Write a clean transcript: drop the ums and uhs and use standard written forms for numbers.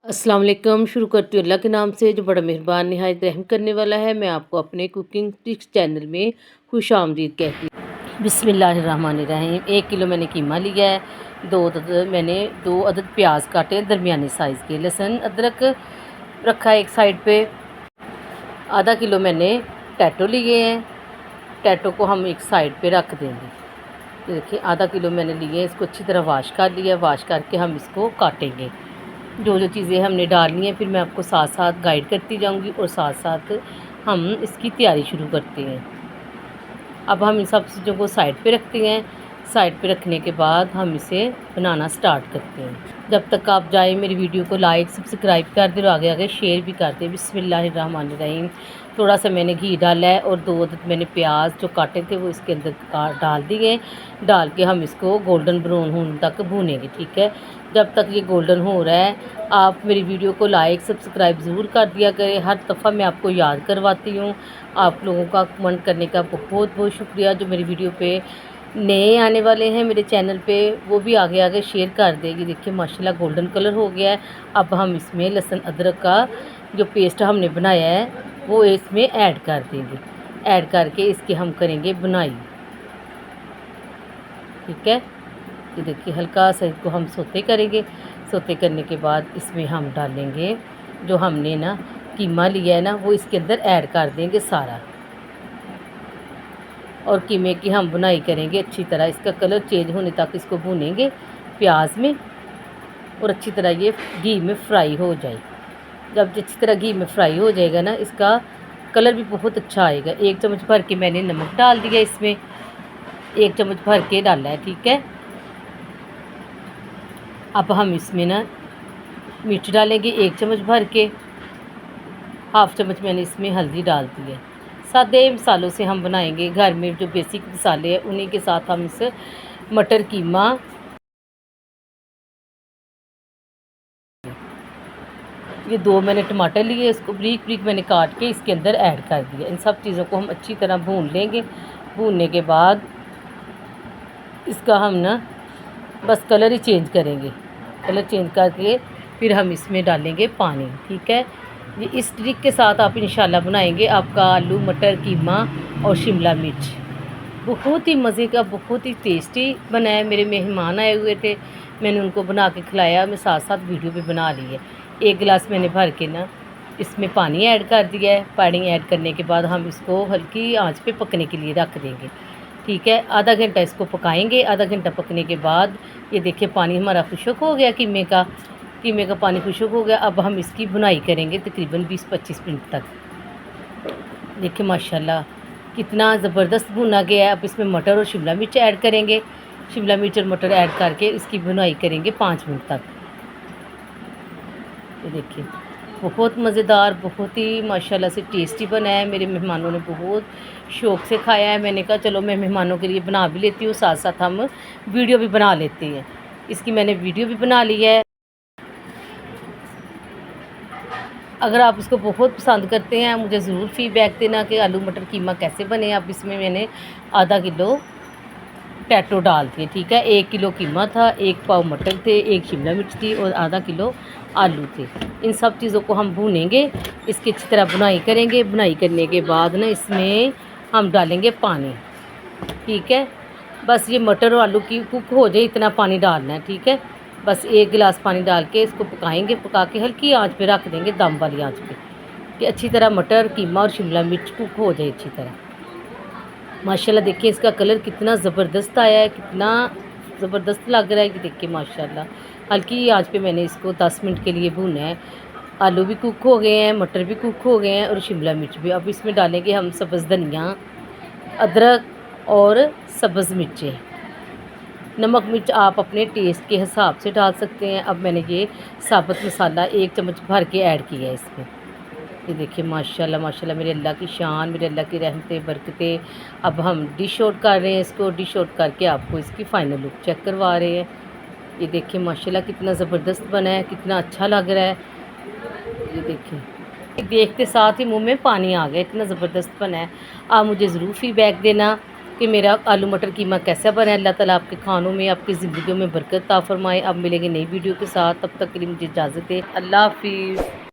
अस्सलाम वालेकुम। शुरू करती हूँ अल्लाह के नाम से जो बड़ा मेहरबान निहायत रहम करने वाला है। मैं आपको अपने कुकिंग टिप्स चैनल में खुश आमदीद कहती हूँ। बिस्मिल्लाहिर्रहमानिर्रहीम। 1 किलो मैंने कीमा लिया है। दो अदद प्याज काटे हैं दरमियाने साइज़ के। लहसुन अदरक रखा है एक साइड पे। आधा किलो मैंने टैटो लिए हैं। टैटो को हम एक साइड पे रख देंगे। ये देखिए आधा किलो मैंने लिए, इसको अच्छी तरह वाश कर लिया। वाश करके हम इसको काटेंगे। जो जो चीज़ें हमने डालनी है फिर मैं आपको साथ साथ गाइड करती जाऊंगी और साथ साथ हम इसकी तैयारी शुरू करते हैं। अब हम इन सब चीज़ों को साइड पे रखते हैं। साइड पे रखने के बाद हम इसे बनाना स्टार्ट करते हैं। जब तक आप जाए मेरी वीडियो को लाइक सब्सक्राइब कर दे और आगे आगे शेयर भी कर दे। बिस्मिल्लाहिर्रहमानिर्रहीम। थोड़ा सा मैंने घी डाला है और 2 अदद मैंने प्याज जो काटे थे वो इसके अंदर डाल दिए। डाल के हम इसको गोल्डन ब्राउन होने तक भूनेंगे। ठीक है, जब तक ये गोल्डन हो रहा है आप मेरी वीडियो को लाइक सब्सक्राइब ज़रूर कर दिया करें। हर दफ़ा मैं आपको याद करवाती हूँ। आप लोगों का कमेंट करने का बहुत बहुत शुक्रिया। जो मेरी वीडियो पे नए आने वाले हैं मेरे चैनल पे वो भी आगे आगे शेयर कर देगी। देखिए माशाल्लाह गोल्डन कलर हो गया है। अब हम इसमें लहसुन अदरक का जो पेस्ट हमने बनाया है वो इसमें ऐड कर देंगे। ऐड करके इसके हम करेंगे बुनाई। ठीक है, ये देखिए हल्का सा इसको हम सोते करेंगे। सोते करने के बाद इसमें हम डालेंगे जो हमने ना कीमा लिया है ना वो इसके अंदर ऐड कर देंगे सारा। और कीमे की हम बुनाई करेंगे अच्छी तरह। इसका कलर चेंज होने तक इसको भूनेंगे प्याज में और अच्छी तरह ये घी में फ्राई हो जाए। जब अच्छी तरह घी में फ्राई हो जाएगा ना इसका कलर भी बहुत अच्छा आएगा। 1 चम्मच भर के मैंने नमक डाल दिया इसमें। 1 चम्मच भर के डाला है। ठीक है, अब हम इसमें ना मिर्च डालेंगे 1 चम्मच भर के। हाफ़ चम्मच मैंने इसमें हल्दी डाल दी है। सादे मसालों से हम बनाएंगे। घर में जो बेसिक मसाले हैं उन्हीं के साथ हम इस मटर कीमा ये 2 मैंने टमाटर लिए, इसको ब्रीक ब्रीक मैंने काट के इसके अंदर ऐड कर दिया। इन सब चीज़ों को हम अच्छी तरह भून लेंगे। भूनने के बाद इसका हम ना बस कलर ही चेंज करेंगे। कलर चेंज करके फिर हम इसमें डालेंगे पानी। ठीक है, ये इस ट्रिक के साथ आप इंशाल्लाह बनाएंगे आपका आलू मटर कीमा और शिमला मिर्च बहुत ही मज़े का बहुत ही टेस्टी बना है। मेरे मेहमान आए हुए थे, मैंने उनको बना के खिलाया। मैं साथ साथ वीडियो भी बना ली है। 1 गिलास मैंने भर के ना इसमें पानी ऐड कर दिया है। पानी ऐड करने के बाद हम इसको हल्की आंच पे पकने के लिए रख देंगे। ठीक है, आधा घंटा इसको पकाएंगे। आधा घंटा पकने के बाद ये देखिए पानी हमारा खुश्क हो गया। कीमे का पानी खुश्क हो गया। अब हम इसकी बुनाई करेंगे तकरीबन 20-25 मिनट तक। देखिए माशाल्लाह कितना ज़बरदस्त भुना गया है। अब इसमें मटर और शिमला मिर्च ऐड करेंगे। शिमला मिर्च और मटर ऐड करके इसकी बुनाई करेंगे 5 मिनट तक। ये देखिए बहुत मज़ेदार बहुत ही माशाल्लाह से टेस्टी बना है। मेरे मेहमानों ने बहुत शौक़ से खाया है। मैंने कहा चलो मैं मेहमानों के लिए बना भी लेती हूँ, साथ साथ हम वीडियो भी बना लेते हैं। इसकी मैंने वीडियो भी बना ली है। अगर आप इसको बहुत पसंद करते हैं मुझे ज़रूर फ़ीडबैक देना कि आलू मटर कीमा कैसे बने। अब इसमें मैंने आधा किलो टैटो डाल दिए। ठीक है, 1 किलो कीमा था, 1 पाव मटर थे, 1 शिमला मिर्च थी और आधा किलो आलू थे। इन सब चीज़ों को हम भूनेंगे। इसकी अच्छी तरह बुनाई करेंगे। बुनाई करने के बाद ना इसमें हम डालेंगे पानी। ठीक है, बस ये मटर और आलू की कुक हो जाए इतना पानी डालना है। ठीक है, बस 1 गिलास पानी डाल के इसको पकाएंगे। पका के हल्की आंच पे रख देंगे, दम वाली आंच पे, कि अच्छी तरह मटर कीमा और शिमला मिर्च कुक हो जाए अच्छी तरह। माशाल्लाह देखिए इसका कलर कितना ज़बरदस्त आया है, कितना ज़बरदस्त लग रहा है कि देखिए माशाल्लाह। हल्की आंच पे मैंने इसको 10 मिनट के लिए भूना है। आलू भी कुक हो गए हैं, मटर भी कुक हो गए हैं और शिमला मिर्च भी। अब इसमें डालेंगे हम सब्ज़ धनिया, अदरक और सब्ज़ मिर्चें। नमक मिर्च आप अपने टेस्ट के हिसाब से डाल सकते हैं। अब मैंने ये साबुत मसाला 1 चम्मच भर के ऐड किया है इसमें। ये देखिए माशाल्लाह माशाल्लाह मेरे अल्लाह की शान, मेरे अल्लाह की रहमतें बरकतें। अब हम डिश आउट कर रहे हैं इसको। डिश आउट करके आपको इसकी फ़ाइनल लुक चेक करवा रहे हैं। ये देखिए माशाल्लाह कितना ज़बरदस्त बना है, कितना अच्छा लग रहा है। ये देखिए देखते साथ ही मुंह में पानी आ गया, इतना ज़बरदस्त बना है। आप मुझे ज़रूर फ़ीडबैक देना कि मेरा आलू मटर कीमा कैसा बना है। अल्लाह ताला आपके खानों में, आपकी ज़िंदगियों में बरकत अता फरमाए। अब मिलेंगे नई वीडियो के साथ, तब तक के लिए मुझे इजाज़त है। अल्लाह हाफ़िज़।